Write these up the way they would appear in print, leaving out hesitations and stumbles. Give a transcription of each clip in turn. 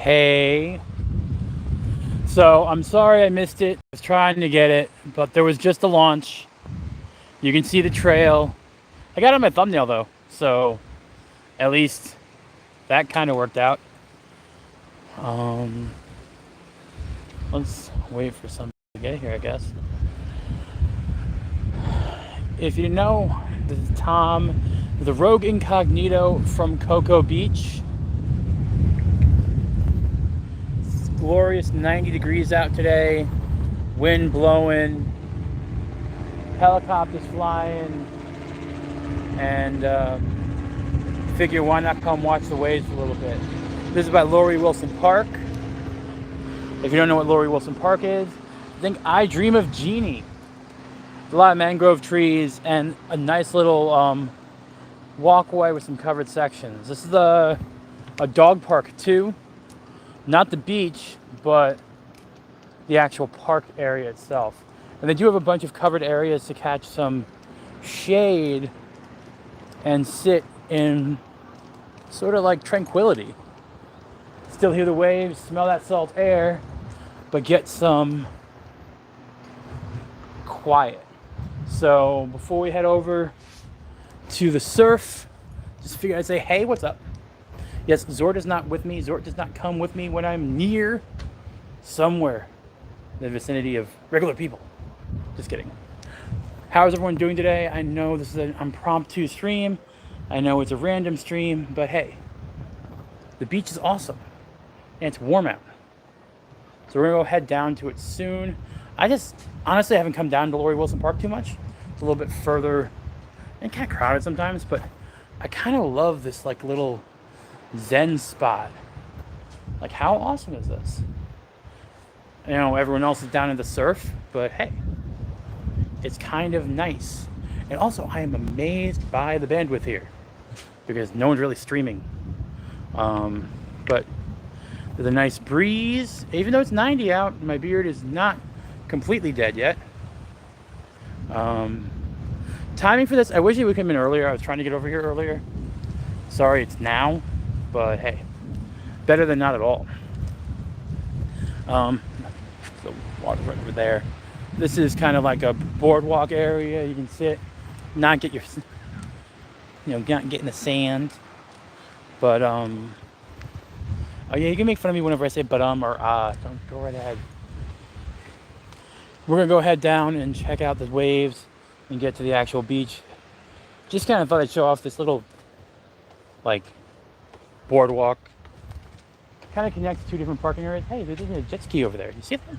Hey. So I'm sorry I missed it. I was trying to get it, but there was just a launch. You can see the trail. I got it on my thumbnail though, so at least that kind of worked out. Um, let's wait for somebody to get here, I guess. If you know, this is Tom, the Rogue Incognito from Cocoa Beach. It's glorious 90 degrees out today, wind blowing, helicopters flying, and figure why not come watch the waves for a little bit. This is by Laurie Wilson Park. If you don't know what Laurie Wilson Park is, think I Dream of Jeannie. A lot of mangrove trees and a nice little walkway with some covered sections. This is a dog park too. Not the beach, but the actual park area itself. And they do have a bunch of covered areas to catch some shade and sit in sort of like tranquility. Still hear the waves, smell that salt air, but get some quiet. So before we head over to the surf, just figured I'd say, hey, what's up? Yes, Zort is not with me. Zort does not come with me when I'm near somewhere in the vicinity of regular people. Just kidding. How is everyone doing today? I know this is an impromptu stream. I know it's a random stream, but hey, the beach is awesome and it's warm out. So we're gonna go head down to it soon. I just honestly haven't come down to Laurie Wilson Park too much. It's a little bit further and kind of crowded sometimes, but I kind of love this like little zen spot. Like, how awesome is this? You know, everyone else is down in the surf, but hey, it's kind of nice. And also, I am amazed by the bandwidth here because no one's really streaming. But there's a nice breeze. Even though it's 90 out, my beard is not completely dead yet. Timing for this, I wish it would come in earlier. I was trying to get over here earlier. Sorry, it's now, but hey, better than not at all. The water right over there. This is kind of like a boardwalk area. You can sit, not get your, not get in the sand. But oh yeah, you can make fun of me whenever I say but or don't go right ahead. We're gonna go head down and check out the waves and get to the actual beach. Just kind of thought I'd show off this little like boardwalk. Kind of connects two different parking areas. Hey, there's a jet ski over there. You see that?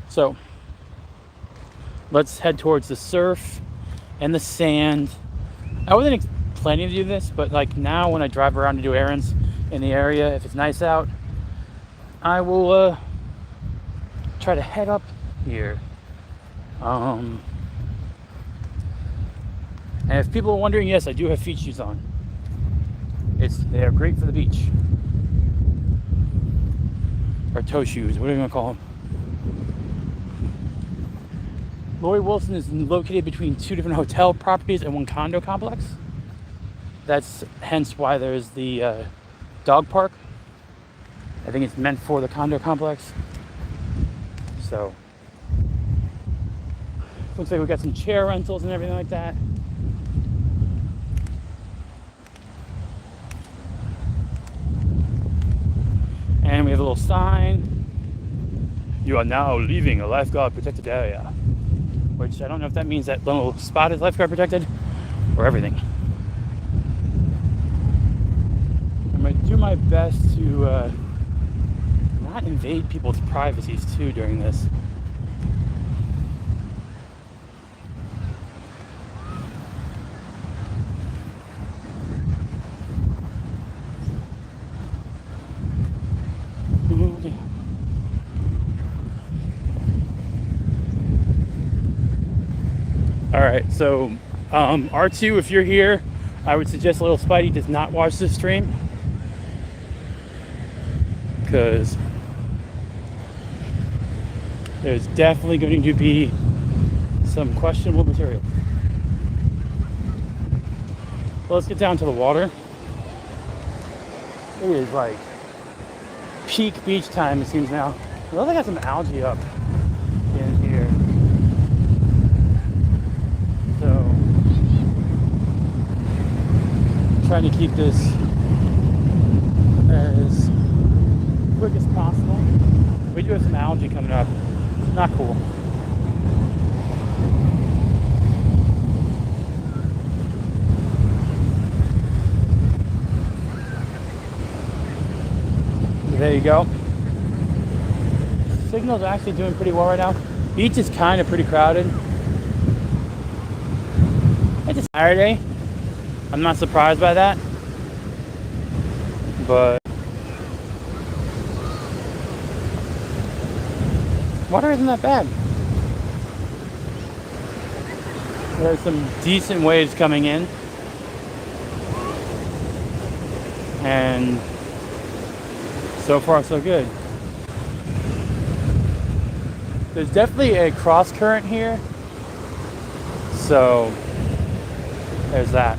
So let's head towards the surf and the sand. I wasn't planning to do this, but like now when I drive around to do errands in the area, if it's nice out, I will try to head up here. And if people are wondering, yes, I do have feet shoes on. They are great for the beach. Or toe shoes, whatever you want to call them. Laurie Wilson is located between two different hotel properties and one condo complex. That's hence why there's the dog park. I think it's meant for the condo complex. So, looks like we got some chair rentals and everything like that. And we have a little sign. You are now leaving a lifeguard protected area. Which I don't know if that means that little spot is lifeguard protected or everything. I'm going to do my best to not invade people's privacies too during this. Alright, so R2, if you're here, I would suggest Little Spidey does not watch this stream. Because there's definitely going to be some questionable material. So let's get down to the water. It is like peak beach time, it seems now. Well, they got some algae up in here. So, trying to keep this as quick as possible. We do have some algae coming up. Not cool. There you go. Signal's actually doing pretty well right now. Beach is kind of pretty crowded. It's a Saturday. I'm not surprised by that. But water isn't that bad. There's some decent waves coming in. And so far so good. There's definitely a cross current here. So there's that.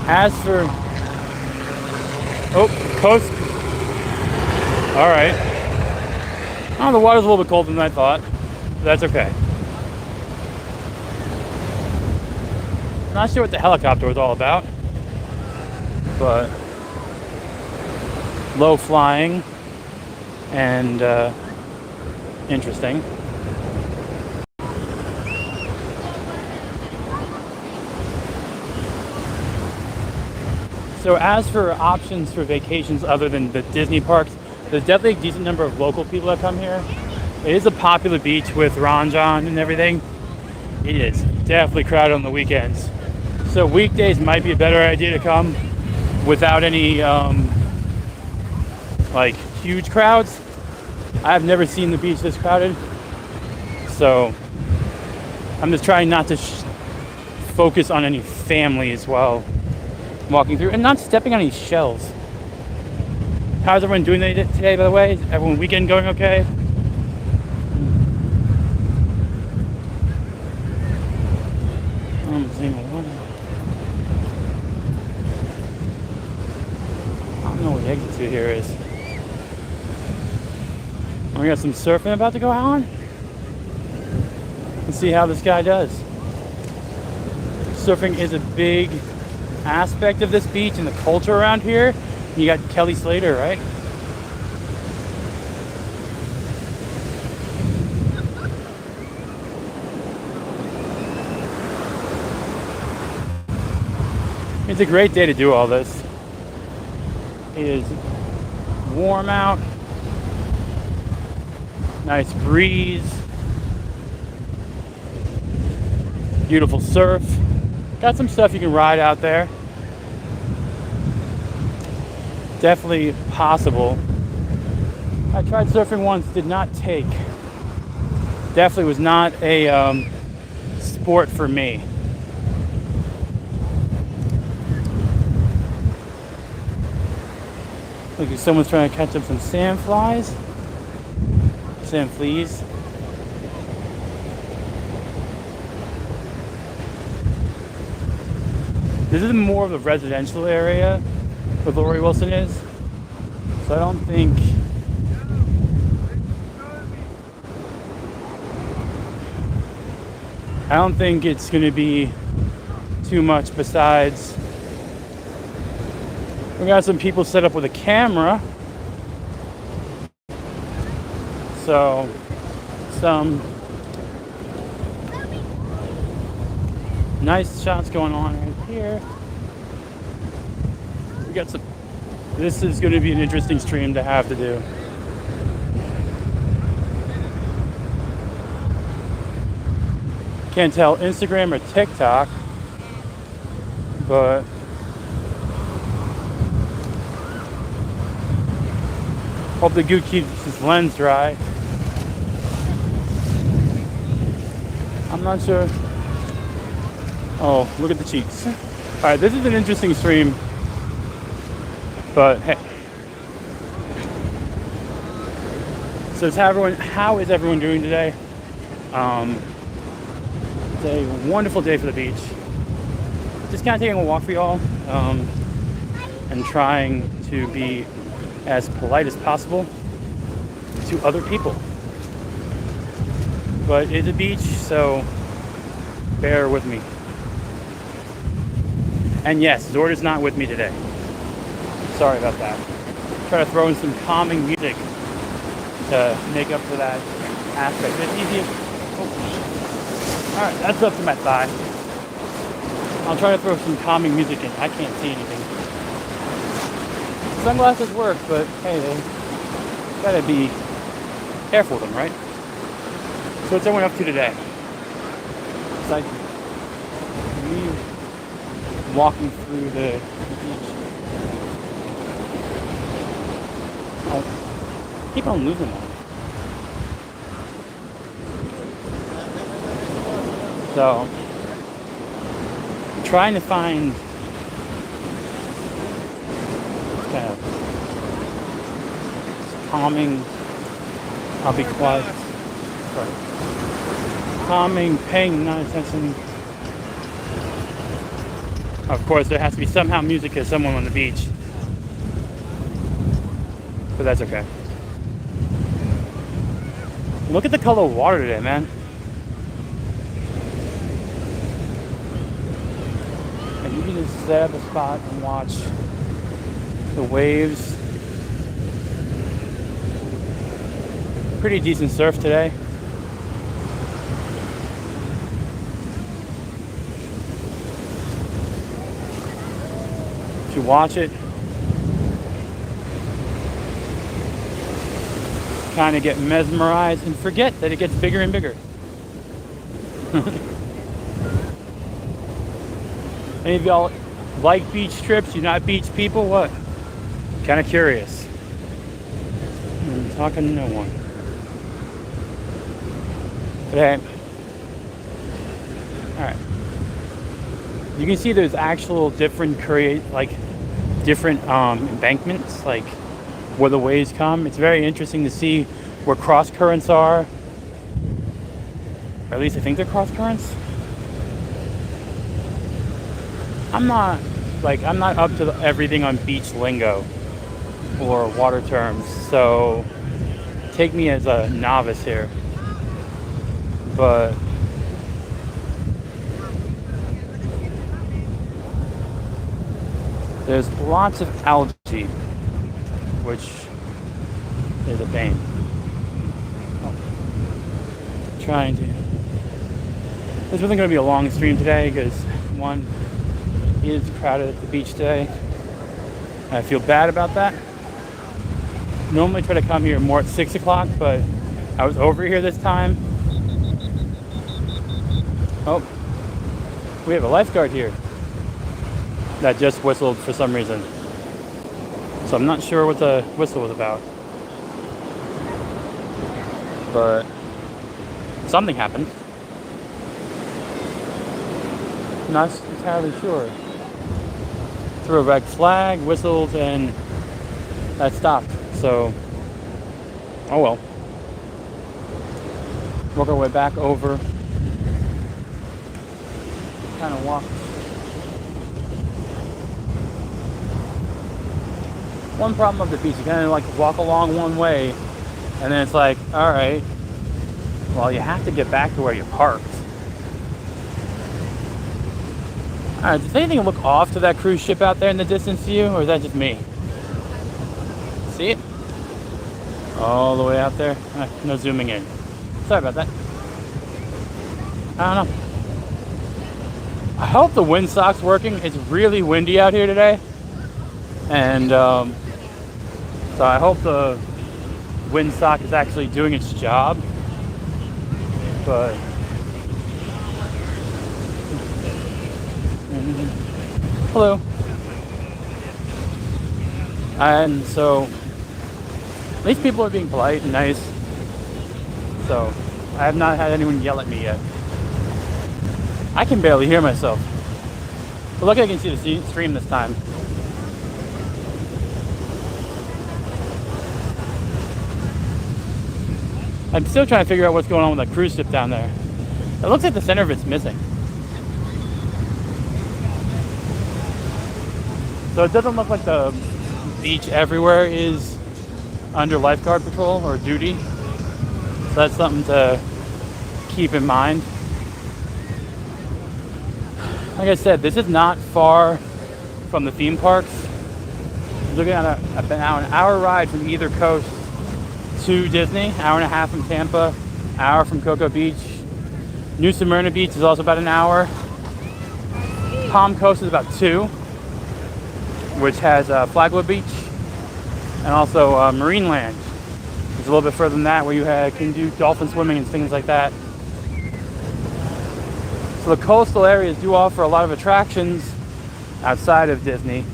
As for coast. All right. Oh, the water's a little bit colder than I thought. But that's okay. Not sure what the helicopter was all about, but low flying and interesting. So as for options for vacations other than the Disney parks, there's definitely a decent number of local people that come here. It is a popular beach with Ranjan and everything. It is definitely crowded on the weekends. So weekdays might be a better idea to come without any like huge crowds. I've never seen the beach this crowded. So I'm just trying not to focus on any families while walking through and not stepping on any shells. How's everyone doing today, by the way? Is everyone weekend going okay? I'm seeing water. I don't know what the exit to here is. We got some surfing about to go on. Let's see how this guy does. Surfing is a big aspect of this beach and the culture around here. You got Kelly Slater, right? It's a great day to do all this. It is warm out. Nice breeze. Beautiful surf. Got some stuff you can ride out there. Definitely possible. I tried surfing once, did not take. Definitely was not a sport for me. Look, someone's trying to catch up some sand flies. Sand fleas. This is more of a residential area where Lori Wilson is. So I don't think it's going to be too much besides we got some people set up with a camera. So some nice shots going on right here. We got some. This is going to be an interesting stream to have to do. Can't tell Instagram or TikTok, but hope the goat keeps his lens dry. I'm not sure. Oh, look at the cheeks. Alright, this is an interesting stream. But hey. So how is everyone doing today? It's a wonderful day for the beach. Just kind of taking a walk for y'all. and trying to be as polite as possible to other people. But it's a beach, so bear with me. And yes, Zord is not with me today. Sorry about that. Try to throw in some calming music to make up for that aspect. It's easy. Oh. All right, that's up to my thigh. I'll try to throw some calming music in. I can't see anything. Sunglasses work, but hey, they gotta be careful with them, right? So what's everyone up to today? Besides me walking through the beach. I keep on losing them. So, trying to find kind of calming. I'll be quiet. Sorry. Calming, paying not attention. Of course, there has to be somehow music as someone on the beach, but that's okay. Look at the color of water today, man. And you can just set up a spot and watch the waves. Pretty decent surf today. If you watch it, kind of get mesmerized and forget that it gets bigger and bigger. Any of y'all like beach trips? You're not beach people? What? Kind of curious. I'm talking to no one. But hey, all right. You can see there's actual different different embankments, like where the waves come. It's very interesting to see where cross currents are. Or at least I think they're cross currents. I'm not up to everything on beach lingo or water terms, so take me as a novice here. But there's lots of algae, which is a pain. Trying to. This wasn't going to be a long stream today because one, it is crowded at the beach today. I feel bad about that. Normally try to come here more at 6 o'clock, but I was over here this time. Oh, we have a lifeguard here that just whistled for some reason. So I'm not sure what the whistle was about. But something happened. Not entirely sure. Threw a red flag, whistled, and that stopped. So, oh well. Work our way back over. Kind of walk. One problem of the beach, you kind of like walk along one way, and then it's like, all right, well, you have to get back to where you parked. All right, does anything look off to that cruise ship out there in the distance to you, or is that just me? See it? All the way out there. No zooming in. Sorry about that. I don't know. I hope the windsock's working. It's really windy out here today. And so I hope the windsock is actually doing its job. But hello. And so at least people are being polite and nice. So I have not had anyone yell at me yet. I can barely hear myself. But luckily I can see the stream this time. I'm still trying to figure out what's going on with that cruise ship down there. It looks like the center of it's missing. So it doesn't look like the beach everywhere is under lifeguard patrol or duty. So that's something to keep in mind. Like I said, this is not far from the theme parks. Looking at about an hour ride from either coast to Disney, hour and a half from Tampa, hour from Cocoa Beach. New Smyrna Beach is also about an hour. Palm Coast is about 2, which has Flagler Beach, and also Marineland. It's a little bit further than that, where you can do dolphin swimming and things like that. So the coastal areas do offer a lot of attractions outside of Disney.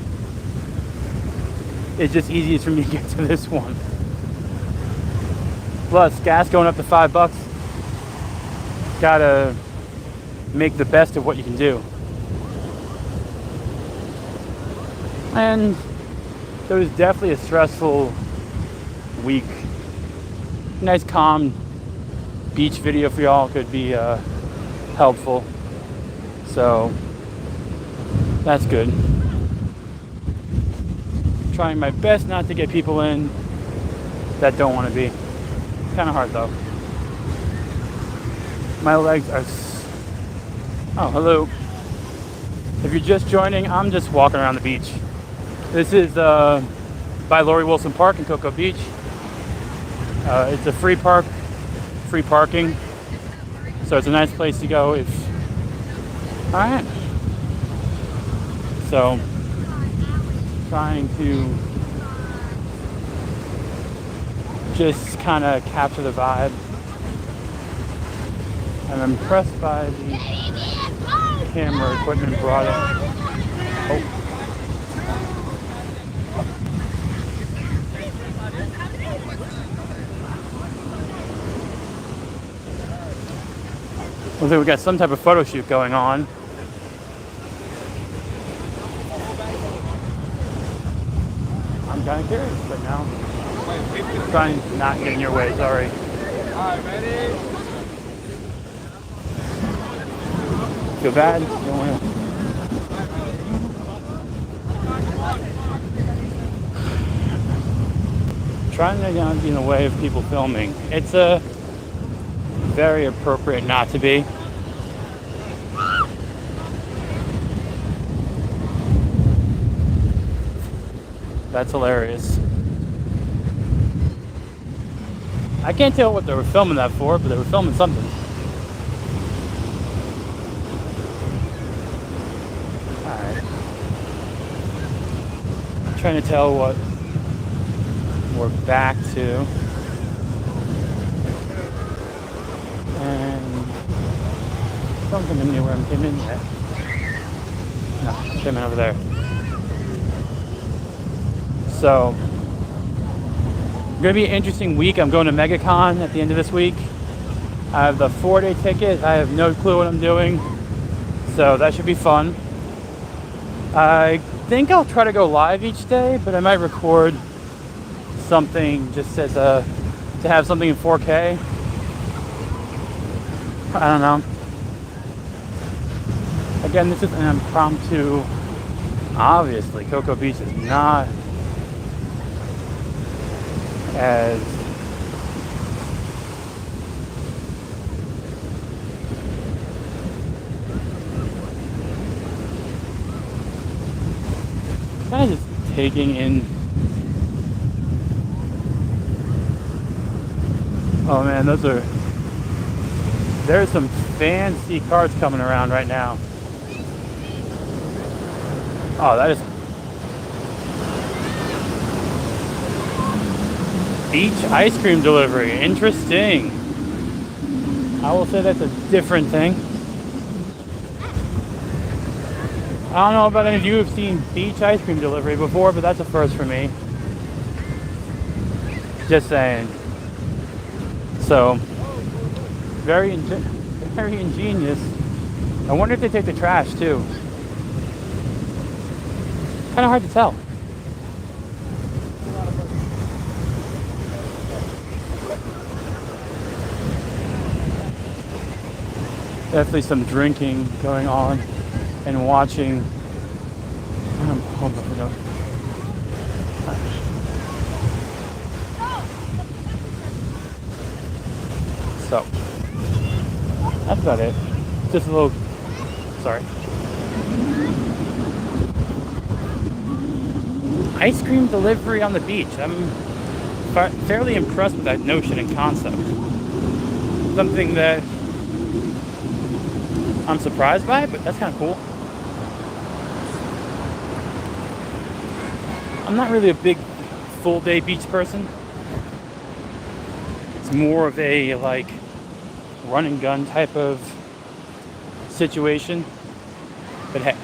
It's just easiest for me to get to this one. Plus, gas going up to $5. Gotta make the best of what you can do. And it was definitely a stressful week. Nice calm beach video for y'all could be helpful. So that's good. Trying my best not to get people in that don't want to be. Kind of hard though. My legs are... Oh, hello. If you're just joining, I'm just walking around the beach. This is by Lori Wilson Park in Cocoa Beach. It's a free park, free parking. So it's a nice place to go if... Alright. So, trying to just kind of capture the vibe. I'm impressed by the camera equipment brought in. Oh. Looks like we got some type of photo shoot going on. I'm kind of curious right now. Trying to not get in your way, sorry. Alright, ready? Feel bad? You don't want to... Trying to not be in the way of people filming. It's very appropriate not to be. That's hilarious. I can't tell what they were filming that for, but they were filming something. Alright. Trying to tell what we're back to. And don't come in near where I'm came in yet. No, I came in over there. So, gonna be an interesting week. I'm going to MegaCon at the end of this week. I have the 4-day ticket. I have no clue what I'm doing. So that should be fun. I think I'll try to go live each day, but I might record something just as to have something in 4K. I don't know. Again, this is an impromptu. Obviously, Cocoa Beach is not as kind of just taking in. Oh man, there's some fancy cars coming around right now. Oh, that is beach ice cream delivery. Interesting. I will say that's a different thing. I don't know about any of you who've seen beach ice cream delivery before, but that's a first for me. Just saying. So, very ingenious. I wonder if they take the trash too. Kind of hard to tell. Definitely some drinking going on and watching Hold on, hold on. So that's about it. Just a little. Sorry. Ice cream delivery on the beach. I'm fairly impressed with that notion and concept. Something that I'm surprised by, but that's kind of cool. I'm not really a big full day beach person. It's more of a like run and gun type of situation. But hey,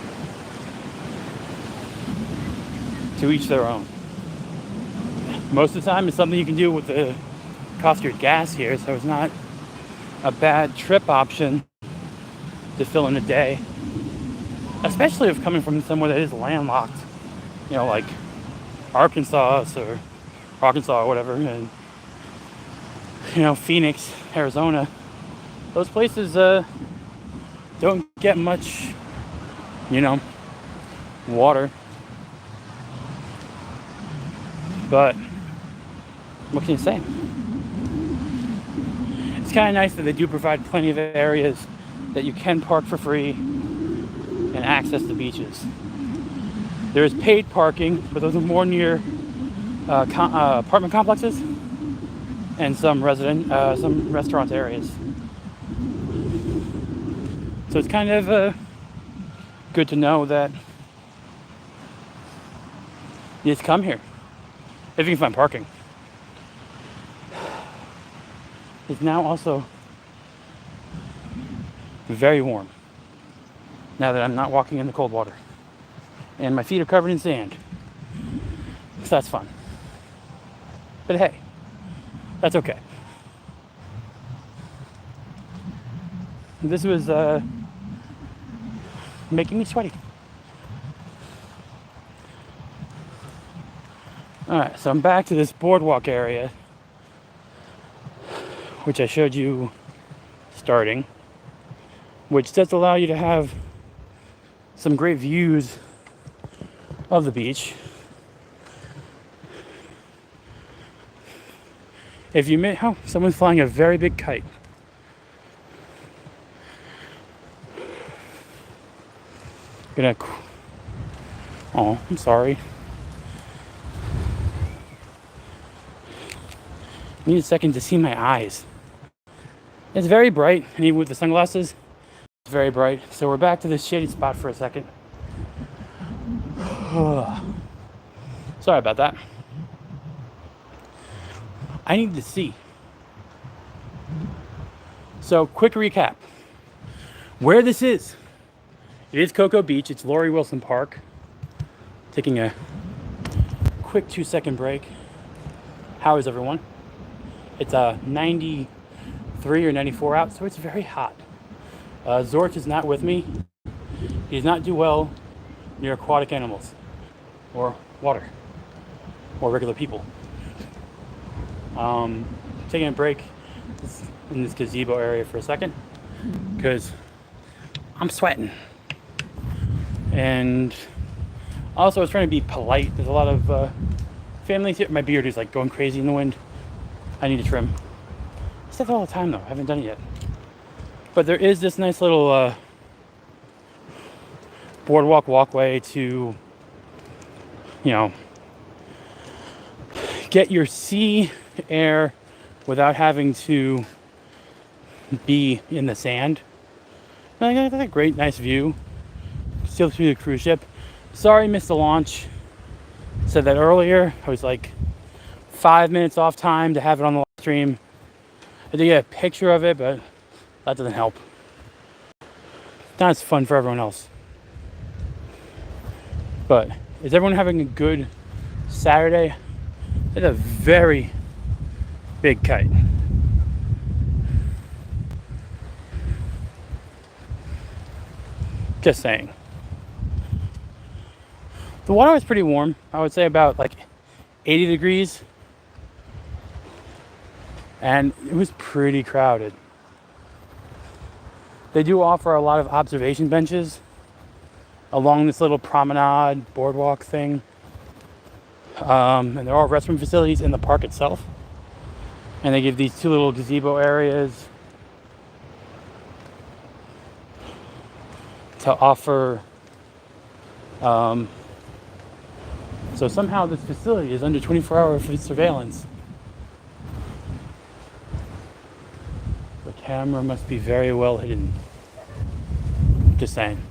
to each their own. Most of the time it's something you can do with the cost of your gas here, so it's not a bad trip option to fill in a day. Especially if coming from somewhere that is landlocked, you know, like Arkansas or whatever, and you know, Phoenix, Arizona. Those places don't get much, you know, water. But what can you say? It's kind of nice that they do provide plenty of areas that you can park for free and access the beaches. There is paid parking, but those are more near apartment complexes and some restaurant areas. So it's kind of good to know that you just come here if you can find parking. It's now also very warm now that I'm not walking in the cold water and my feet are covered in sand, so that's fun. But hey, that's okay. This was making me sweaty. Alright, so I'm back to this boardwalk area, which I showed you starting, which does allow you to have some great views of the beach. If you may, oh, someone's flying a very big kite. Oh, I'm sorry. I need a second to see my eyes. It's very bright, and even with the sunglasses, it's very bright. So we're back to this shady spot for a second. Sorry about that. I need to see. So, quick recap. Where this is. It is Cocoa Beach. It's Laurie Wilson Park. Taking a quick 2-second break. How is everyone? It's 93 or 94 out, so it's very hot. Zort is not with me. He does not do well near aquatic animals or water or regular people. Taking a break in this gazebo area for a second because I'm sweating. And also I was trying to be polite. There's a lot of families here. My beard is like going crazy in the wind. I need to trim. I say that all the time though. I haven't done it yet. But there is this nice little boardwalk walkway to, you know, get your sea air without having to be in the sand. I got a great, nice view. Still through the cruise ship. Sorry, missed the launch. Said that earlier. I was like 5 minutes off time to have it on the live stream. I did get a picture of it, but that doesn't help. Not as fun for everyone else. But is everyone having a good Saturday? It's a very big kite. Just saying. The water was pretty warm. I would say about like 80 degrees. And it was pretty crowded. They do offer a lot of observation benches along this little promenade boardwalk thing. And there are restroom facilities in the park itself. And they give these two little gazebo areas to offer. So somehow this facility is under 24-hour surveillance. The camera must be very well hidden. Just saying.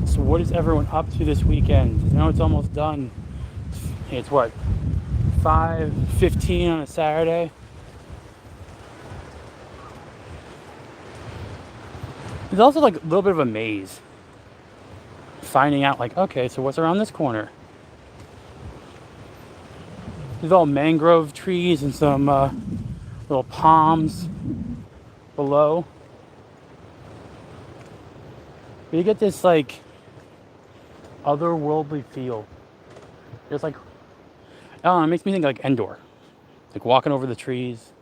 So what is everyone up to this weekend? I know it's almost done. It's what, 5:15 on a Saturday? It's also like a little bit of a maze. Finding out like, okay, so what's around this corner? There's all mangrove trees and some little palms below. But you get this like otherworldly feel. It's like, I don't know, it makes me think like Endor. Like walking over the trees.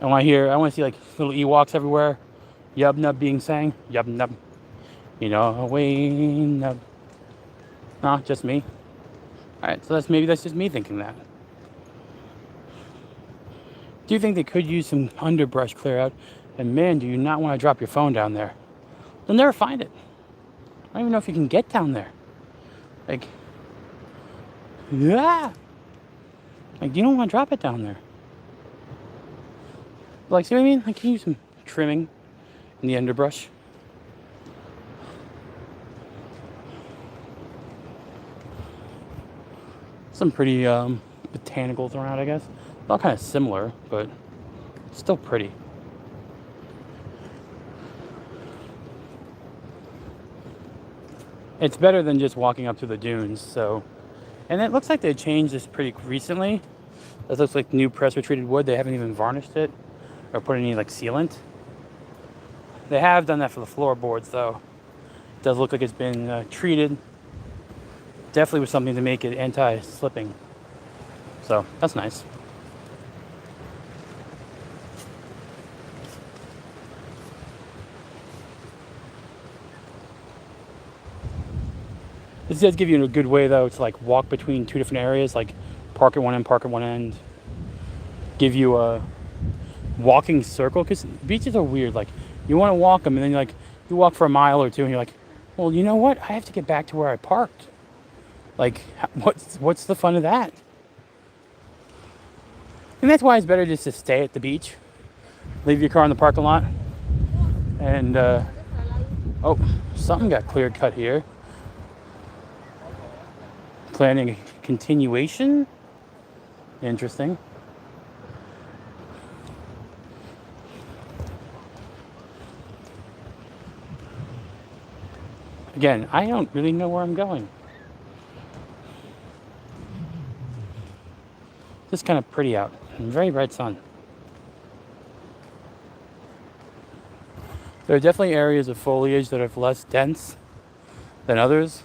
I want to see like little Ewoks everywhere. Yub Nub being sang. Yub Nub. You know, away Nub. Nah, just me. Alright, so that's just me thinking that. Do you think they could use some underbrush clear out? And man, do you not want to drop your phone down there? They'll never find it. I don't even know if you can get down there. Like, yeah. Like, you don't want to drop it down there. Like, see what I mean? Like, can you use some trimming in the underbrush? Some pretty botanicals around, I guess. All kind of similar, but still pretty. It's better than just walking up to the dunes, so. And it looks like they changed this pretty recently. This looks like new pressure treated wood. They haven't even varnished it or put any like sealant. They have done that for the floorboards though. It does look like it's been treated. Definitely with something to make it anti-slipping. So that's nice. This does give you a good way though to like walk between two different areas, like park at one end, park at one end. Give you a walking circle, because beaches are weird. Like you want to walk them and then you walk for a mile or two and you're like, well, you know what? I have to get back to where I parked. Like what's the fun of that? And that's why it's better just to stay at the beach, leave your car in the parking lot, and oh, something got clear cut here. Planning a continuation. Interesting. Again, I don't really know where I'm going. It's kind of pretty out. Very bright sun. There are definitely areas of foliage that are less dense than others.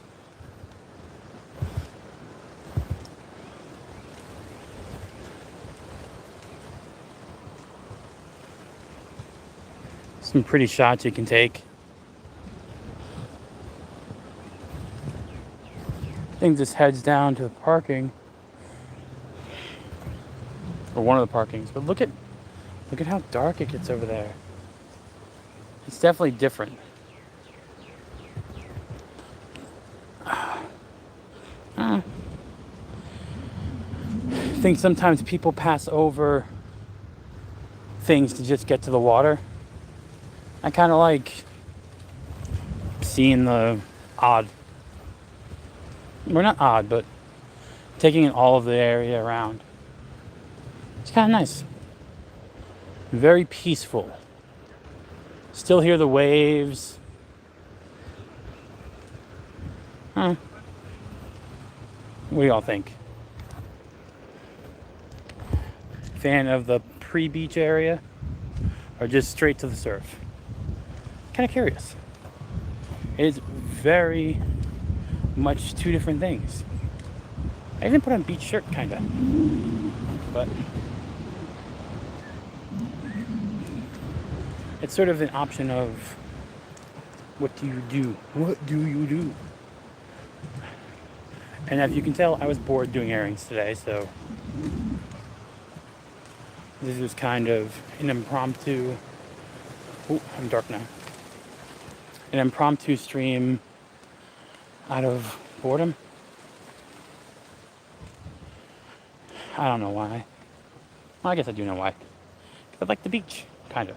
Some pretty shots you can take. I think this heads down to the parking, or one of the parkings. But look at how dark it gets over there. It's definitely different. I think sometimes people pass over things to just get to the water. I kind of like seeing the odd. We're not odd, but taking in all of the area around. It's kind of nice. Very peaceful. Still hear the waves. What do y'all think? Fan of the pre-beach area or just straight to the surf? Kind of curious. It is very much two different things. I even put on a beach shirt, kind of. But it's sort of an option of what do you do? What do you do? And as you can tell, I was bored doing airings today, so this was kind of an impromptu. Oh, I'm dark now. An impromptu stream out of boredom. I don't know why. Well, I guess I do know why. 'Cause I like the beach, kind of.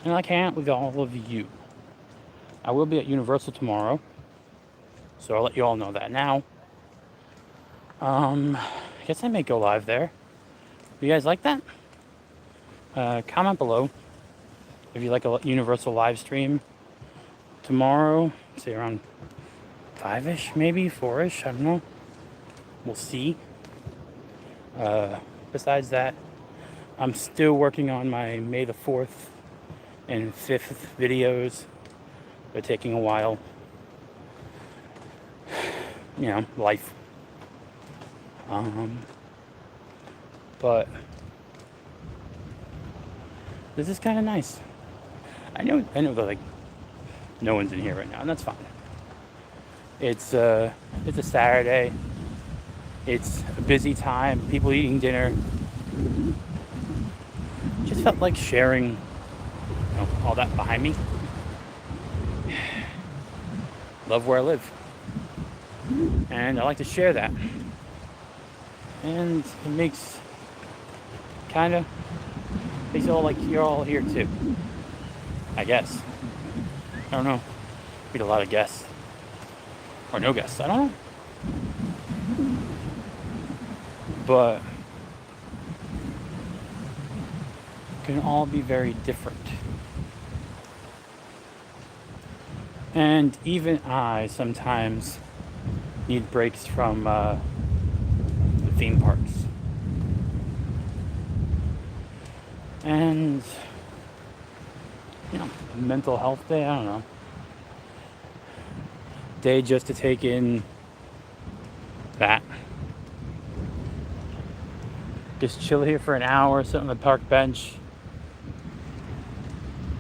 And I like hanging out with all of you. I will be at Universal tomorrow, so I'll let you all know that now. I guess I may go live there. You guys like that? Comment below if you like a Universal live stream tomorrow, say around 5-ish, maybe 4-ish, I don't know. We'll see. Besides that, I'm still working on my May the 4th and 5th videos. They're taking a while. You know, life. But this is kind of nice. I know that like no one's in here right now, and that's fine. It's a Saturday. It's a busy time. People eating dinner. Just felt like sharing, all that behind me. Love where I live, and I like to share that. And it makes it all like you're all here too. I guess. I don't know. We had a lot of guests. Or no guests. I don't know. But it can all be very different. And even I sometimes need breaks from the theme parks. And, mental health day, I don't know. Day just to take in that. Just chill here for an hour, sit on the park bench.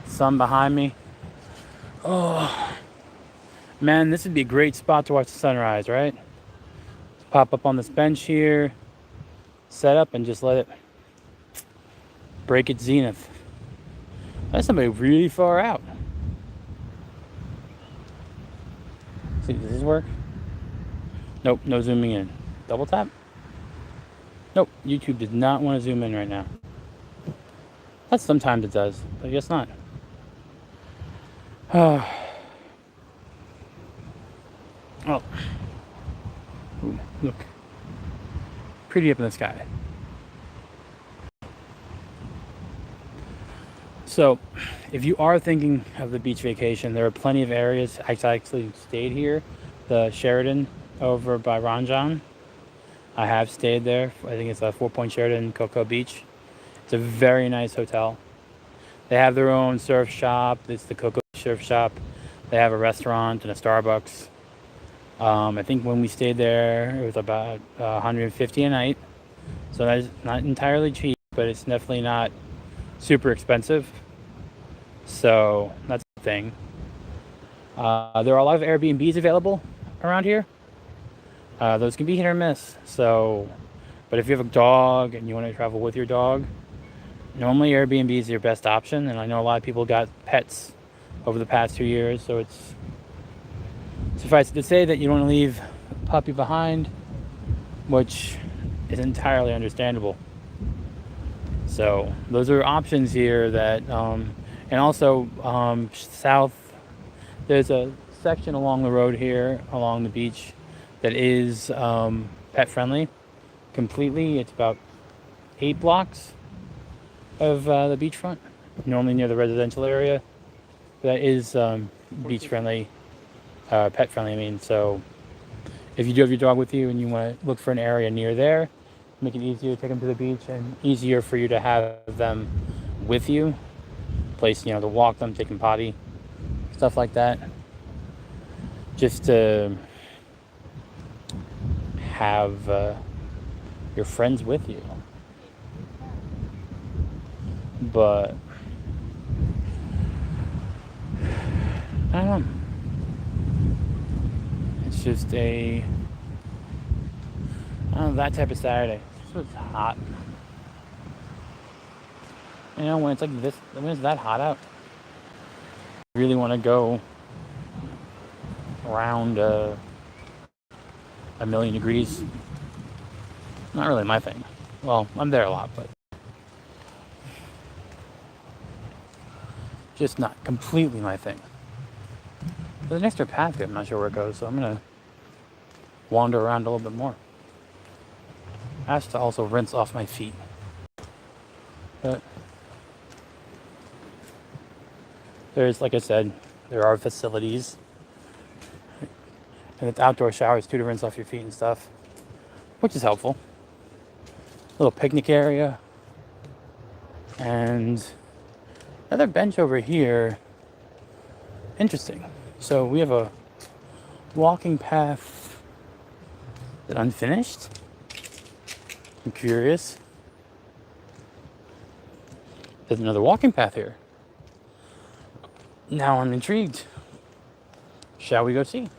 Sun behind me. Oh, man, this would be a great spot to watch the sunrise, right? Pop up on this bench here, set up, and just let it break its zenith. That's somebody really far out. See, does this work? Nope, no zooming in. Double tap? Nope, YouTube does not want to zoom in right now. But sometimes it does, but I guess not. Oh. Ooh, look. Pretty up in the sky. So, if you are thinking of the beach vacation, there are plenty of areas. I actually stayed here, the Sheraton over by Ranjan. I have stayed there. I think it's a 4-point Sheraton, Cocoa Beach. It's a very nice hotel. They have their own surf shop. It's the Cocoa Surf Shop. They have a restaurant and a Starbucks. I think when we stayed there, it was about $150 a night. So that's not entirely cheap, but it's definitely not super expensive. So that's the thing. There are a lot of Airbnbs available around here. Those can be hit or miss. So, but if you have a dog and you want to travel with your dog, normally Airbnb is your best option. And I know a lot of people got pets over the past 2 years, so it's suffice it to say that you don't want to leave a puppy behind, which is entirely understandable. So those are options here that, and also south, there's a section along the road here, along the beach, that is pet friendly completely. It's about 8 blocks of the beachfront, normally near the residential area. That is beach friendly, pet friendly, I mean. So if you do have your dog with you and you want to look for an area near there, make it easier to take them to the beach and easier for you to have them with you. Place, to walk them, take them potty, stuff like that. Just to have your friends with you. But I don't know. It's just I don't know, that type of Saturday. So it's hot. You know, when it's like this, when it's that hot out, I really want to go around a million degrees. Not really my thing. Well, I'm there a lot, but just not completely my thing. There's an extra path here. I'm not sure where it goes, so I'm gonna wander around a little bit more. I have to also rinse off my feet. But there's, like I said, there are facilities. And it's outdoor showers too to rinse off your feet and stuff, which is helpful. A little picnic area. And another bench over here. Interesting. So we have a walking path. Is it unfinished? I'm curious. There's another walking path here. Now I'm intrigued. Shall we go see?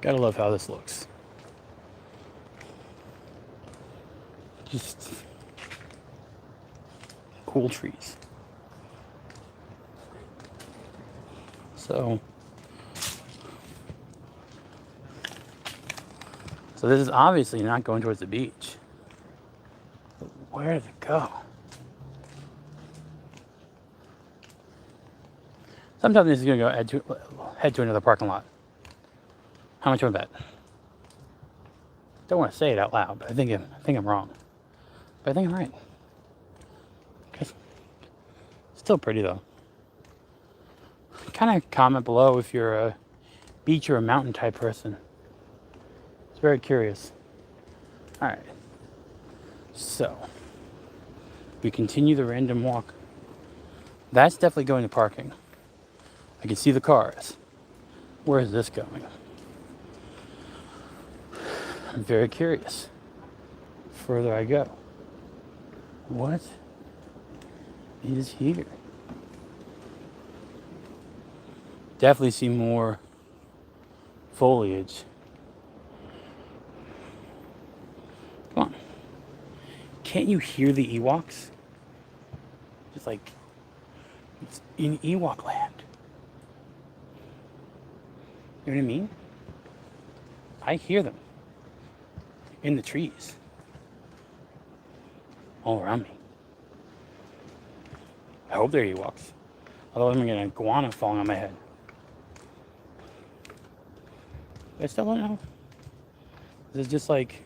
Gotta love how this looks. Just cool trees. So this is obviously not going towards the beach. But where does it go? Sometimes this is gonna go head to another parking lot. How much of that? Don't want to say it out loud, but I think I'm wrong. But I think I'm right. Still pretty though. Kind of comment below if you're a beach or a mountain type person. It's very curious. All right. So we continue the random walk. That's definitely going to parking. I can see the cars. Where is this going? I'm very curious. The further I go. What is here? Definitely see more foliage. Come on. Can't you hear the Ewoks? It's like it's in Ewok land. You know what I mean? I hear them in the trees all around me. I hope they're Ewoks. Otherwise, I'm gonna get an iguana falling on my head. I still don't know. This is just like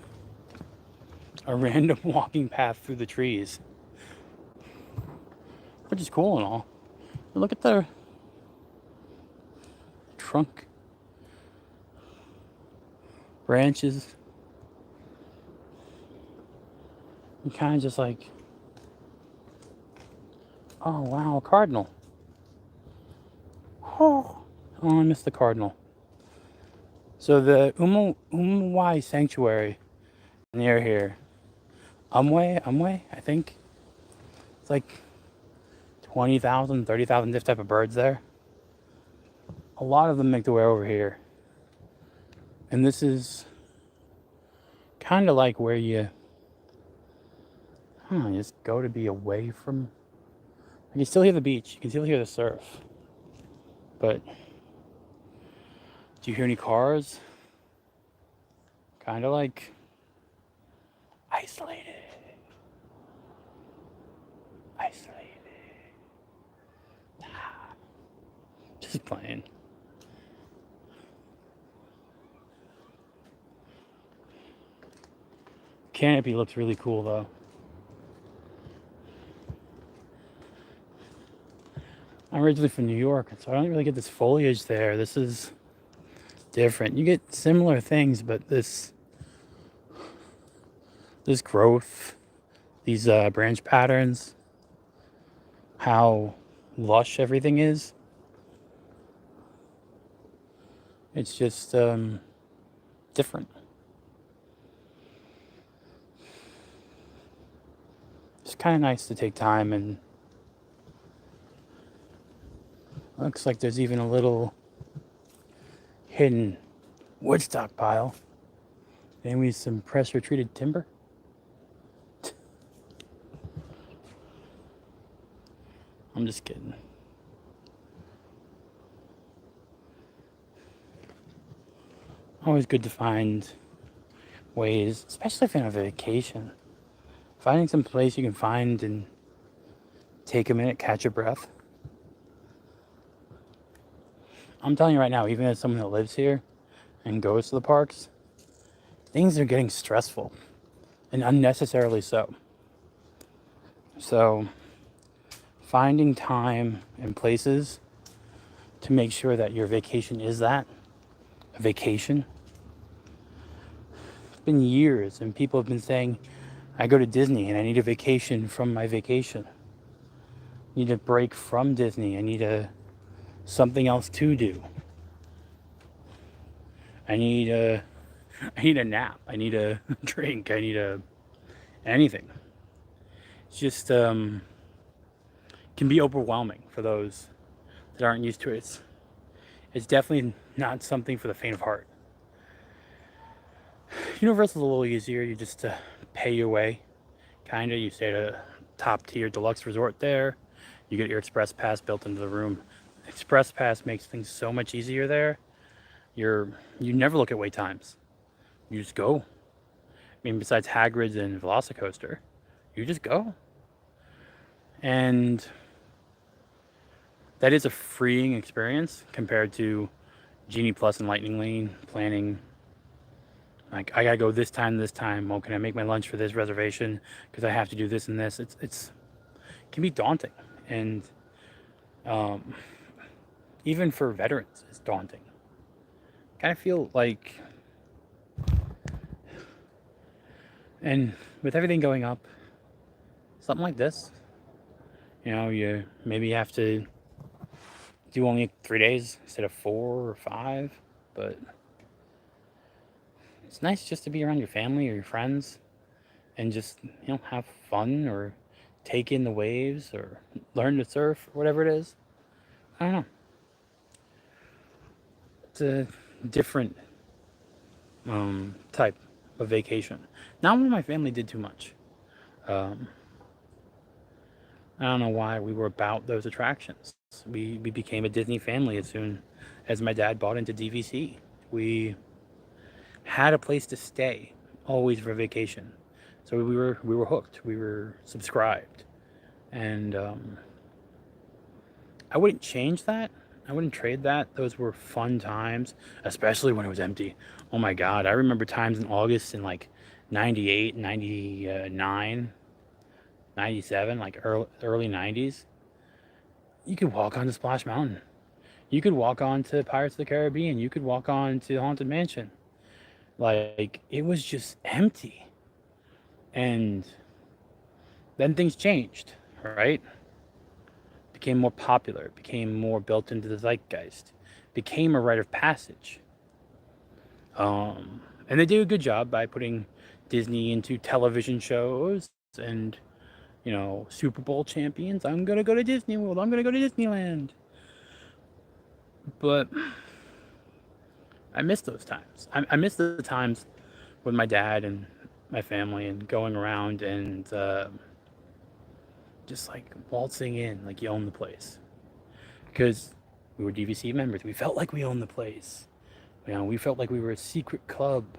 a random walking path through the trees, which is cool and all. But look at the trunk, branches. I'm kind of just like, oh wow, a cardinal. Oh, I missed the cardinal. So the Umwai Sanctuary near here, Umway, I think. It's like 20,000, 30,000 different type of birds there. A lot of them make their way over here. And this is kind of like where you just go to be away from. You can still hear the beach. You can still hear the surf. But do you hear any cars? Kind of like isolated. Just playing. Canopy looks really cool though. I'm originally from New York, so I don't really get this foliage there. This is different. You get similar things, but this growth, these branch patterns, how lush everything is. It's just different. It's kind of nice to take time and Looks like there's even a little hidden wood stockpile. Maybe some pressure treated timber. I'm just kidding. Always good to find ways, especially if you're on a vacation. Finding some place you can find and take a minute, catch your breath. I'm telling you right now, even as someone that lives here and goes to the parks, things are getting stressful and unnecessarily so. So, finding time and places to make sure that your vacation is that a vacation. It's been years, and people have been saying, I go to Disney and I need a vacation from my vacation. I need a break from Disney. I need something else to do. I need a nap. I need a drink. I need anything. It's just can be overwhelming for those that aren't used to it. It's definitely not something for the faint of heart. Universal's a little easier. You just pay your way, kind of. You stay at a top tier deluxe resort there. You get your express pass built into the room. Express pass makes things so much easier there. You never look at wait times. You just go. I mean, besides Hagrid's and Velocicoaster, you just go. And that is a freeing experience compared to Genie Plus and Lightning Lane planning. Like, I gotta go this time. Well, can I make my lunch for this reservation? Because I have to do this and this. It can be daunting. And even for veterans, it's daunting. Kind of feel like, and with everything going up, something like this, you maybe have to do only 3 days instead of 4 or 5, but it's nice just to be around your family or your friends and just, have fun or take in the waves or learn to surf or whatever it is. I don't know. It's a different type of vacation. Not when my family did too much. I don't know why we were about those attractions. We became a Disney family as soon as my dad bought into DVC. We had a place to stay always for vacation, so we were hooked. We were subscribed, and I wouldn't change that. I wouldn't trade that. Those were fun times, especially when it was empty. Oh my God, I remember times in August in like 98, 99, 97, like early 90s. You could walk on to Splash Mountain. You could walk on to Pirates of the Caribbean. You could walk on to Haunted Mansion. Like, it was just empty. And then things changed, right? Became more popular, became more built into the zeitgeist, became a rite of passage. And they do a good job by putting Disney into television shows and, Super Bowl champions. I'm going to go to Disney World. I'm going to go to Disneyland. But I miss those times. I miss the times with my dad and my family and going around and just like waltzing in like you own the place. Because we were DVC members. We felt like we owned the place. We felt like we were a secret club.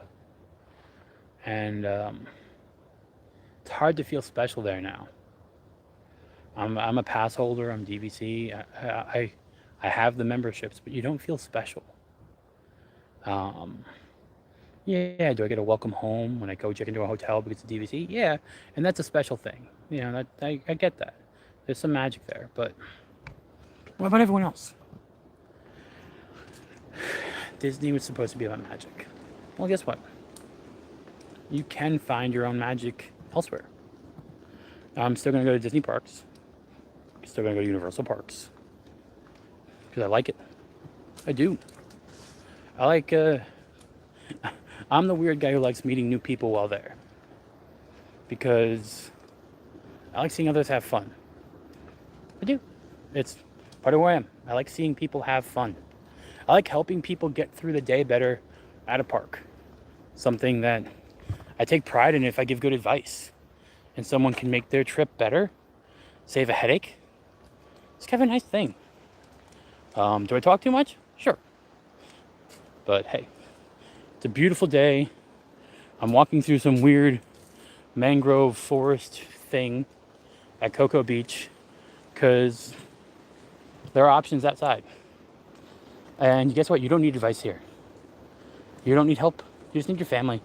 And it's hard to feel special there now. I'm a pass holder. I'm DVC. I have the memberships, but you don't feel special. Yeah, do I get a welcome home when I go check into a hotel because it's a DVC? Yeah, and that's a special thing. I get that. There's some magic there, but what about everyone else? Disney was supposed to be about magic. Well, guess what? You can find your own magic elsewhere. I'm still going to go to Disney parks. I'm still going to go to Universal parks. Because I like it. I do. I like, I'm the weird guy who likes meeting new people while there. Because I like seeing others have fun. I do. It's part part of who I am. I like seeing people have fun. I like helping people get through the day better at a park. Something that I take pride in if I give good advice and someone can make their trip better, save a headache. It's kind of a nice thing. Do I talk too much? Sure. But hey, it's a beautiful day. I'm walking through some weird mangrove forest thing at Cocoa Beach because there are options outside. And guess what? You don't need advice here. You don't need help. You just need your family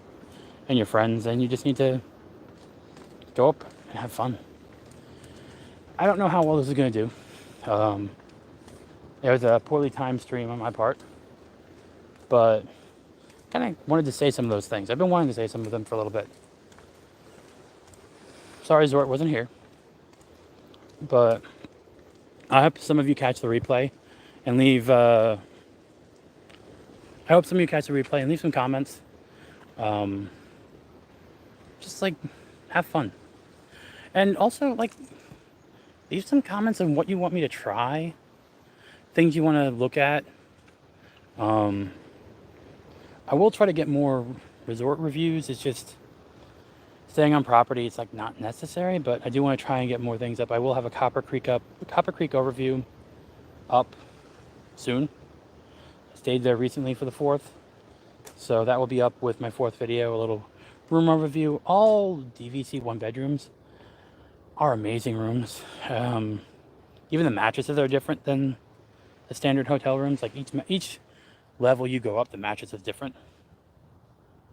and your friends, and you just need to go up and have fun. I don't know how well this is going to do. It was a poorly timed stream on my part, but kind of wanted to say some of those things. I've been wanting to say some of them for a little bit. Sorry Zort wasn't here, but I hope some of you catch the replay and leave I hope some of you catch the replay and leave some comments. Just like have fun. And also like leave some comments on what you want me to try, things you want to look at. I will try to get more resort reviews. It's just staying on property, it's like not necessary, but I do want to try and get more things up. I will have a Copper Creek overview up soon. I stayed there recently for the 4th, so that will be up with my 4th video, a little room overview. All DVC 1-bedrooms are amazing rooms. Even the mattresses are different than the standard hotel rooms. Like each level you go up, the mattress is different.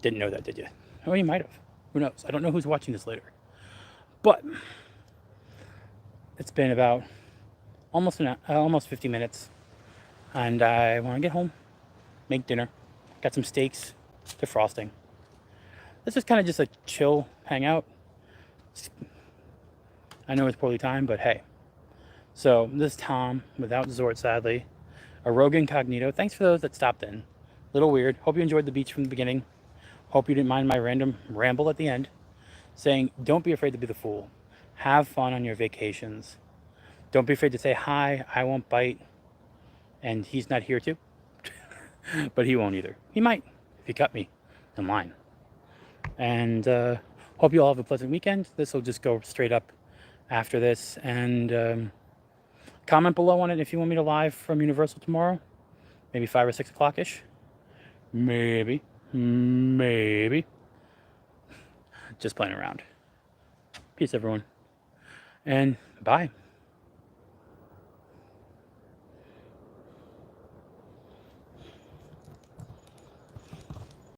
Didn't know that, did you? Oh, you might have. Who knows? I don't know who's watching this later. But it's been about almost 50 minutes, and I want to get home, make dinner. Got some steaks, defrosting. This is kind of just a chill hangout. I know it's poorly timed, but hey. So this is Tom, without Zort, sadly. A rogue incognito. Thanks for those that stopped in. Little weird. Hope you enjoyed the beach from the beginning. Hope you didn't mind my random ramble at the end. Saying, don't be afraid to be the fool. Have fun on your vacations. Don't be afraid to say, hi, I won't bite. And he's not here to. But he won't either. He might, if he cut me in line. And hope you all have a pleasant weekend. This will just go straight up after this. And comment below on it if you want me to live from Universal tomorrow. Maybe 5 or 6 o'clock-ish. Maybe. Just playing around. Peace, everyone. And bye.